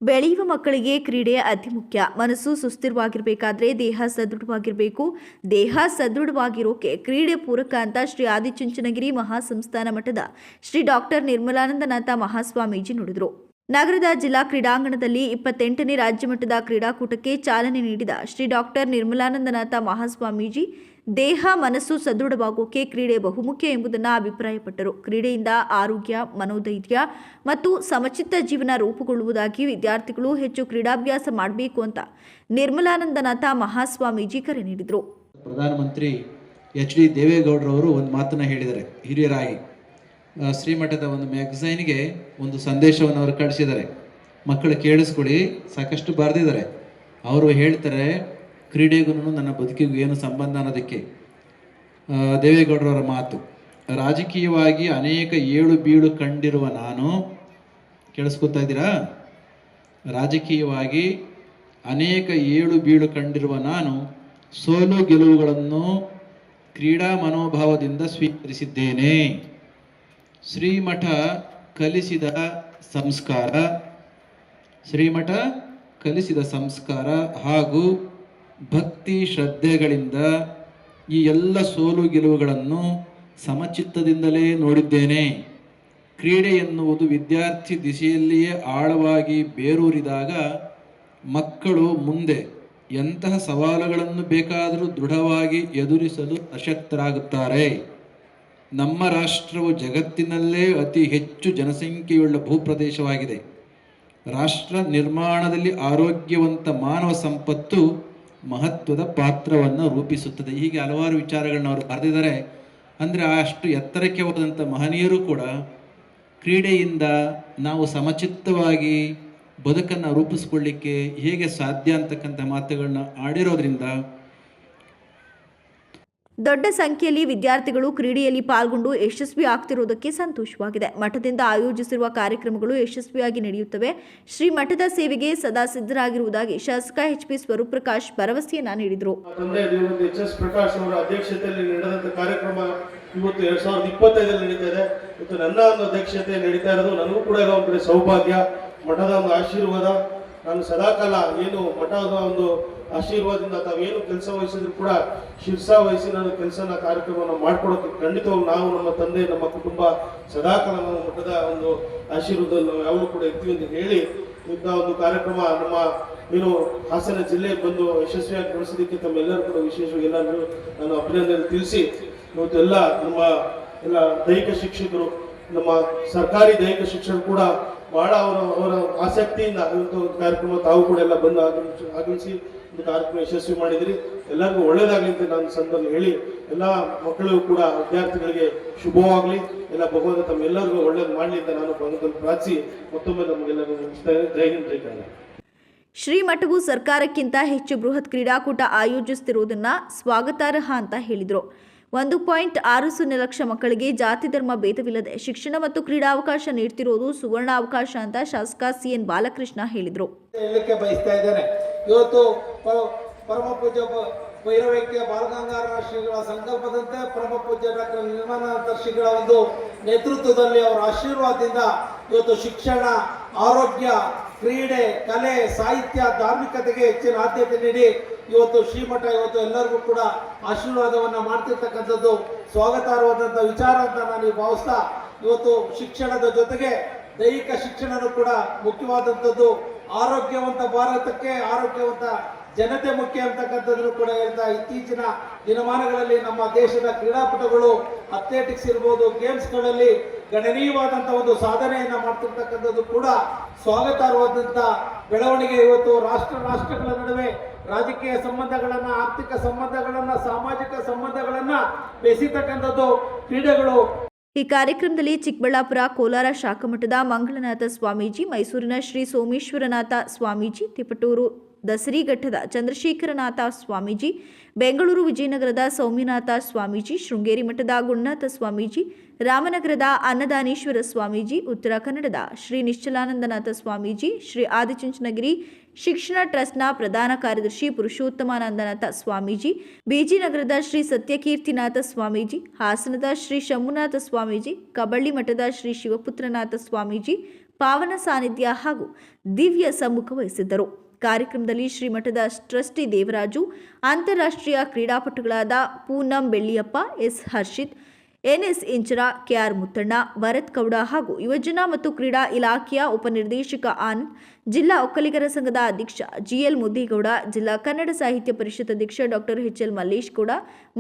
ಬೆಳೆಯುವ ಮಕ್ಕಳಿಗೆ ಕ್ರೀಡೆ ಅತಿ ಮುಖ್ಯ. ಮನಸ್ಸು ಸುಸ್ಥಿರವಾಗಿರಬೇಕಾದ್ರೆ ದೇಹ ಸದೃಢವಾಗಿರಬೇಕು. ದೇಹ ಸದೃಢವಾಗಿರೋಕೆ ಕ್ರೀಡೆ ಪೂರಕ ಅಂತ ಶ್ರೀ ಆದಿಚುಂಚನಗಿರಿ ಮಹಾಸಂಸ್ಥಾನ ಮಠದ ಶ್ರೀ ಡಾಕ್ಟರ್ ನಿರ್ಮಲಾನಂದನಾಥ ಮಹಾಸ್ವಾಮೀಜಿ ನುಡಿದರು. ನಗರದ ಜಿಲ್ಲಾ ಕ್ರೀಡಾಂಗಣದಲ್ಲಿ 28ನೇ ರಾಜ್ಯಮಟ್ಟದ ಕ್ರೀಡಾಕೂಟಕ್ಕೆ ಚಾಲನೆ ನೀಡಿದ ಶ್ರೀ ಡಾಕ್ಟರ್ ನಿರ್ಮಲಾನಂದನಾಥ ಮಹಾಸ್ವಾಮೀಜಿ ದೇಹ ಮನಸ್ಸು ಸದೃಢವಾಗೋಕೆ ಕ್ರೀಡೆ ಬಹುಮುಖ್ಯ ಎಂಬುದನ್ನು ಅಭಿಪ್ರಾಯಪಟ್ಟರು. ಕ್ರೀಡೆಯಿಂದ ಆರೋಗ್ಯ, ಮನೋಧೈರ್ಯ ಮತ್ತು ಸಮಚಿತ್ತ ಜೀವನ ರೂಪುಗೊಳ್ಳುವುದಾಗಿ ವಿದ್ಯಾರ್ಥಿಗಳು ಹೆಚ್ಚು ಕ್ರೀಡಾಭ್ಯಾಸ ಮಾಡಬೇಕು ಅಂತ ನಿರ್ಮಲಾನಂದನಾಥ ಮಹಾಸ್ವಾಮೀಜಿ ಕರೆ ನೀಡಿದರು. ಪ್ರಧಾನಮಂತ್ರಿ ಎಚ್.ಡಿ. ದೇವೇಗೌಡರವರು ಒಂದು ಮಾತನ್ನು ಹೇಳಿದ್ದಾರೆ. ಹಿರಿಯರಾಗಿ ಶ್ರೀಮಠದ ಒಂದು ಮ್ಯಾಗಝೈನ್ಗೆ ಒಂದು ಸಂದೇಶವನ್ನು ಅವರು ಕಳಿಸಿದ್ದಾರೆ. ಮಕ್ಕಳು ಕೇಳಿಸ್ಕೊಳ್ಳಿ, ಸಾಕಷ್ಟು ಬರೆದಿದ್ದಾರೆ. ಅವರು ಹೇಳ್ತಾರೆ, ಕ್ರೀಡೆಗೂ ನನ್ನ ಬದುಕಿಗೂ ಏನು ಸಂಬಂಧ ಅನ್ನೋದಕ್ಕೆ. ದೇವೇಗೌಡರವರ ಮಾತು, ರಾಜಕೀಯವಾಗಿ ಅನೇಕ ಏಳು ಬೀಳು ಕಂಡಿರುವ ನಾನು, ಕೇಳಿಸ್ಕೊತಾ ಇದ್ದೀರಾ? ರಾಜಕೀಯವಾಗಿ ಅನೇಕ ಏಳು ಬೀಳು ಕಂಡಿರುವ ನಾನು ಸೋಲು ಗೆಲುವುಗಳನ್ನು ಕ್ರೀಡಾ ಮನೋಭಾವದಿಂದ ಸ್ವೀಕರಿಸಿದ್ದೇನೆ. ಶ್ರೀಮಠ ಕಲಿಸಿದ ಸಂಸ್ಕಾರ ಹಾಗೂ ಭಕ್ತಿ ಶ್ರದ್ಧೆಗಳಿಂದ ಈ ಎಲ್ಲ ಸೋಲು ಗೆಲುವುಗಳನ್ನು ಸಮಚಿತ್ತದಿಂದಲೇ ನೋಡಿದ್ದೇನೆ. ಕ್ರೀಡೆ ಎನ್ನುವುದು ವಿದ್ಯಾರ್ಥಿ ದಿಶೆಯಲ್ಲಿಯೇ ಆಳವಾಗಿ ಬೇರೂರಿದಾಗ ಮಕ್ಕಳು ಮುಂದೆ ಎಂತಹ ಸವಾಲುಗಳನ್ನು ಬೇಕಾದರೂ ದೃಢವಾಗಿ ಎದುರಿಸಲು ಅಶಕ್ತರಾಗುತ್ತಾರೆ. ನಮ್ಮ ರಾಷ್ಟ್ರವು ಜಗತ್ತಿನಲ್ಲೇ ಅತಿ ಹೆಚ್ಚು ಜನಸಂಖ್ಯೆಯುಳ್ಳ ಭೂಪ್ರದೇಶವಾಗಿದೆ. ರಾಷ್ಟ್ರ ನಿರ್ಮಾಣದಲ್ಲಿ ಆರೋಗ್ಯವಂತ ಮಾನವ ಸಂಪತ್ತು ಮಹತ್ವದ ಪಾತ್ರವನ್ನು ರೂಪಿಸುತ್ತದೆ. ಹೀಗೆ ಹಲವಾರು ವಿಚಾರಗಳನ್ನ ಅವರು ಬರೆದಿದ್ದಾರೆ. ಅಂದರೆ ಅಷ್ಟು ಎತ್ತರಕ್ಕೆ ಹೋದಂಥ ಮಹನೀಯರು ಕೂಡ ಕ್ರೀಡೆಯಿಂದ ನಾವು ಸಮಚಿತ್ತವಾಗಿ ಬದುಕನ್ನು ರೂಪಿಸ್ಕೊಳ್ಳಿಕ್ಕೆ ಹೇಗೆ ಸಾಧ್ಯ ಅಂತಕ್ಕಂಥ ಮಾತುಗಳನ್ನ ಆಡಿರೋದ್ರಿಂದ ದೊಡ್ಡ ಸಂಖ್ಯೆಯಲ್ಲಿ ವಿದ್ಯಾರ್ಥಿಗಳು ಕ್ರೀಡೆಯಲ್ಲಿ ಪಾಲ್ಗೊಂಡು ಯಶಸ್ವಿ ಆಗ್ತಿರುವುದಕ್ಕೆ ಸಂತೋಷವಾಗಿದೆ. ಮಠದಿಂದ ಆಯೋಜಿಸಿರುವ ಕಾರ್ಯಕ್ರಮಗಳು ಯಶಸ್ವಿಯಾಗಿ ನಡೆಯುತ್ತವೆ. ಶ್ರೀ ಮಠದ ಸೇವೆಗೆ ಸದಾ ಸಿದ್ಧರಾಗಿರುವುದಾಗಿ ಶಾಸಕ ಎಚ್.ಪಿ. ಸ್ವರೂಪ್ ಪ್ರಕಾಶ್ ಭರವಸೆಯನ್ನ ನೀಡಿದರು. ಎಚ್.ಎಸ್. ಪ್ರಕಾಶ್ ಅವರ ಅಧ್ಯಕ್ಷತೆಯಲ್ಲಿ ನಡೆದಂತ ಕಾರ್ಯಕ್ರಮ ಇವತ್ತು 2025 ನಡೀತಾ ಇದೆ. ಇವತ್ತು ನನ್ನ ಒಂದು ಅಧ್ಯಕ್ಷತೆ ನಡೀತಾ ಇರೋದು ನನಗೂ ಕೂಡ ಒಂದು ಕಡೆ ಸೌಭಾಗ್ಯ, ಮಠದ ಒಂದು ಆಶೀರ್ವಾದ. ನಾನು ಸದಾಕಾಲ ಏನು ಮಠದ ಒಂದು ಆಶೀರ್ವಾದದಿಂದ ತಾವೇನು ಕೆಲಸ ವಹಿಸಿದ್ರು ಕೂಡ ಶಿರ್ಸಾ ವಹಿಸಿ ನಾನು ಕೆಲಸನ ಕಾರ್ಯಕ್ರಮವನ್ನು ಮಾಡ್ಕೊಡೋಕೆ ಖಂಡಿತವಾಗಿ ನಾವು, ನಮ್ಮ ತಂದೆ, ನಮ್ಮ ಕುಟುಂಬ ಸದಾಕಾಲ ನಾವು ಮಠದ ಒಂದು ಆಶೀರ್ವಾದ ಯಾವಾಗಲೂ ಕೂಡ ಇರ್ತೀವಿ ಅಂತ ಹೇಳಿ ಇಂಥ ಒಂದು ಕಾರ್ಯಕ್ರಮ ನಮ್ಮ ಏನು ಹಾಸನ ಜಿಲ್ಲೆ ಬಂದು ಯಶಸ್ವಿಯಾಗಿ ನಡೆಸೋದಕ್ಕೆ ತಮ್ಮೆಲ್ಲರೂ ಕೂಡ ವಿಶೇಷವಾಗಿ ಎಲ್ಲರೂ ನಾನು ಅಭಿನಂದನೆ ತಿಳಿಸಿ, ಇವತ್ತು ಎಲ್ಲ ನಮ್ಮ ಎಲ್ಲ ದೈಹಿಕ ಶಿಕ್ಷಕರು, ನಮ್ಮ ಸರ್ಕಾರಿ ದೈಹಿಕ ಶಿಕ್ಷಕರು ಕೂಡ ಬಹಳ ಅವರ ಆಸಕ್ತಿಯಿಂದ ಇವತ್ತು ಕಾರ್ಯಕ್ರಮ ತಾವು ಕೂಡ ಎಲ್ಲ ಬಂದು ಆಗಮಿಸಿ ಒಂದು ಕಾರ್ಯಕ್ರಮ ಯಶಸ್ವಿ ಮಾಡಿದ್ರಿ. ಎಲ್ಲರಿಗೂ ಒಳ್ಳೇದಾಗಲಿ ಅಂತ ನಾನು ಸಂದರ್ಭ ಹೇಳಿ, ಎಲ್ಲ ಮಕ್ಕಳು ಕೂಡ ವಿದ್ಯಾರ್ಥಿಗಳಿಗೆ ಶುಭವಾಗಲಿ, ಎಲ್ಲ ಭಗವಂತ ತಮ್ಮೆಲ್ಲರಿಗೂ ಒಳ್ಳೇದು ಮಾಡಲಿ ಅಂತ ನಾನು ಭಗವಂತನ ಪ್ರಾರ್ಥಿಸಿ ಮತ್ತೊಮ್ಮೆ ನಮಗೆಲ್ಲರಿಗೂ ಮುಗಿಸ್ತಾ ಇದ್ದೇನೆ. ಜೈ ಹಿಂದ್, ಜೈ ಕನ್ನಡ. ಶ್ರೀಮಠವು ಸರ್ಕಾರಕ್ಕಿಂತ ಹೆಚ್ಚು ಬೃಹತ್ ಕ್ರೀಡಾಕೂಟ ಆಯೋಜಿಸುತ್ತಿರುವುದನ್ನ ಸ್ವಾಗತಾರ್ಹ ಅಂತ ಹೇಳಿದರು. 1.60 ಲಕ್ಷ ಮಕ್ಕಳಿಗೆ ಜಾತಿ ಧರ್ಮ ಭೇದವಿಲ್ಲದೆ ಶಿಕ್ಷಣ ಮತ್ತು ಕ್ರೀಡಾವಕಾಶ ನೀಡುತ್ತಿರುವುದು ಸುವರ್ಣ ಅವಕಾಶ ಅಂತ ಶಾಸಕ ಸಿ.ಎನ್. ಬಾಲಕೃಷ್ಣ ಹೇಳಿದರು. ಇವತ್ತು ಪರಮ ಪೂಜ್ಯ ಭೈರವೈಕ್ಯ ಬಾಲಗಂಗಾಧರ ಶ್ರೀಗಳ ಸಂಕಲ್ಪದಂತೆ ಪರಮ ಪೂಜ್ಯ ಡಾಕ್ಟರ್ ನಿರ್ಮಲಾನಂದ ಶ್ರೀಗಳ ಒಂದು ನೇತೃತ್ವದಲ್ಲಿ ಅವರ ಆಶೀರ್ವಾದದಿಂದ ಇವತ್ತು ಶಿಕ್ಷಣ, ಆರೋಗ್ಯ, ಕ್ರೀಡೆ, ಕಲೆ, ಸಾಹಿತ್ಯ, ಧಾರ್ಮಿಕತೆಗೆ ಹೆಚ್ಚಿನ ಆದ್ಯತೆ ನೀಡಿ ಇವತ್ತು ಶ್ರೀಮಠ ಇವತ್ತು ಎಲ್ಲರಿಗೂ ಕೂಡ ಆಶೀರ್ವಾದವನ್ನ ಮಾಡ್ತಿರ್ತಕ್ಕಂಥದ್ದು ಸ್ವಾಗತಾರ್ಹವಾದಂಥ ವಿಚಾರ ಅಂತ ನಾನು ಭಾವಿಸ್ತಾ, ಇವತ್ತು ಶಿಕ್ಷಣದ ಜೊತೆಗೆ ದೈಹಿಕ ಶಿಕ್ಷಣನೂ ಕೂಡ ಮುಖ್ಯವಾದಂಥದ್ದು. ಆರೋಗ್ಯವಂತ ಭಾರತಕ್ಕೆ ಆರೋಗ್ಯವಂತ ಜನತೆ ಮುಖ್ಯ ಅಂತಕ್ಕಂಥದ್ದನ್ನು ಕೂಡ ಹೇಳ್ತಾ, ಇತ್ತೀಚಿನ ದಿನಮಾನಗಳಲ್ಲಿ ನಮ್ಮ ದೇಶದ ಕ್ರೀಡಾಪಟುಗಳು ಅಥ್ಲೆಟಿಕ್ಸ್ ಇರ್ಬೋದು, ಗೇಮ್ಸ್ಗಳಲ್ಲಿ ಗಣನೀಯವಾದಂಥ ಒಂದು ಸಾಧನೆಯನ್ನ ಮಾಡ್ತಿರ್ತಕ್ಕಂಥದ್ದು ಕೂಡ ಸ್ವಾಗತಾರ್ಹವಾದಂಥ ಬೆಳವಣಿಗೆ. ಇವತ್ತು ರಾಷ್ಟ್ರಗಳ ನಡುವೆ ರಾಜಕೀಯ ಸಂಬಂಧಗಳನ್ನ, ಆರ್ಥಿಕ ಸಂಬಂಧಗಳನ್ನ, ಸಾಮಾಜಿಕ ಸಂಬಂಧಗಳನ್ನ ಬೆಸೆತಕ್ಕಂಥದ್ದು ಕ್ರೀಡೆಗಳು. ಈ ಕಾರ್ಯಕ್ರಮದಲ್ಲಿ ಚಿಕ್ಕಬಳ್ಳಾಪುರ, ಕೋಲಾರ ಶಾಖಮಠದ ಮಂಗಳನಾಥ ಸ್ವಾಮೀಜಿ, ಮೈಸೂರಿನ ಶ್ರೀ ಸೋಮೇಶ್ವರನಾಥ ಸ್ವಾಮೀಜಿ, ತಿಪಟೂರು ದಸರಿಘಟ್ಟದ ಚಂದ್ರಶೇಖರನಾಥ ಸ್ವಾಮೀಜಿ, ಬೆಂಗಳೂರು ವಿಜಯನಗರದ ಸೌಮ್ಯನಾಥ ಸ್ವಾಮೀಜಿ, ಶೃಂಗೇರಿ ಮಠದ ಗುಣನಾಥ ಸ್ವಾಮೀಜಿ, ರಾಮನಗರದ ಅನ್ನದಾನೇಶ್ವರ ಸ್ವಾಮೀಜಿ, ಉತ್ತರ ಕನ್ನಡದ ಶ್ರೀ ನಿಶ್ಚಲಾನಂದನಾಥ ಸ್ವಾಮೀಜಿ, ಶ್ರೀ ಆದಿಚುಂಚನಗಿರಿ ಶಿಕ್ಷಣ ಟ್ರಸ್ಟ್ನ ಪ್ರಧಾನ ಕಾರ್ಯದರ್ಶಿ ಪುರುಷೋತ್ತಮಾನಂದನಾಥ ಸ್ವಾಮೀಜಿ, ಬಿಜಿನಗರದ ಶ್ರೀ ಸತ್ಯಕೀರ್ತಿನಾಥ ಸ್ವಾಮೀಜಿ, ಹಾಸನದ ಶ್ರೀ ಶಂಭುನಾಥ ಸ್ವಾಮೀಜಿ, ಕಬಳ್ಳಿ ಮಠದ ಶ್ರೀ ಶಿವಪುತ್ರನಾಥ ಸ್ವಾಮೀಜಿ, ಪಾವನ ಸಾನ್ನಿಧ್ಯ ಹಾಗೂ ದಿವ್ಯ ಸಮ್ಮುಖ ವಹಿಸಿದ್ದರು. ಕಾರ್ಯಕ್ರಮದಲ್ಲಿ ಶ್ರೀಮಠದ ಟ್ರಸ್ಟಿ ದೇವರಾಜು, ಅಂತಾರಾಷ್ಟ್ರೀಯ ಕ್ರೀಡಾಪಟುಗಳಾದ Poonam Belliyappa, S Harshith, NS Inchara, KR Muthanna, Bharath Gowda ಹಾಗೂ ಯುವಜನ ಮತ್ತು ಕ್ರೀಡಾ ಇಲಾಖೆಯ ಉಪನಿರ್ದೇಶಕ ಆನಂದ್, ಜಿಲ್ಲಾ ಒಕ್ಕಲಿಗರ ಸಂಘದ ಅಧ್ಯಕ್ಷ ಜಿಎಲ್ ಮುದ್ದೇಗೌಡ, ಜಿಲ್ಲಾ ಕನ್ನಡ ಸಾಹಿತ್ಯ ಪರಿಷತ್ ಅಧ್ಯಕ್ಷ ಡಾಕ್ಟರ್ ಎಚ್ಎಲ್ ಮಲ್ಲೇಶ್ ಗೌಡ,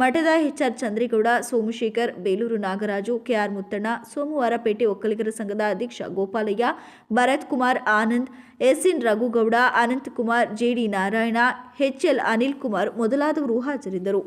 ಮಠದ ಎಚ್ಆರ್ ಚಂದ್ರೇಗೌಡ, ಸೋಮಶೇಖರ್, ಬೇಲೂರು ನಾಗರಾಜು, ಕೆಆರ್ ಮುತ್ತಣ್ಣ, ಸೋಮವಾರಪೇಟೆ ಒಕ್ಕಲಿಗರ ಸಂಘದ ಅಧ್ಯಕ್ಷ Gopalaiah, Bharath Kumar, Anand, SN Raghugowda, Ananthakumar, JD Narayana, HL Anil Kumar ಮೊದಲಾದವರು ಹಾಜರಿದ್ದರು.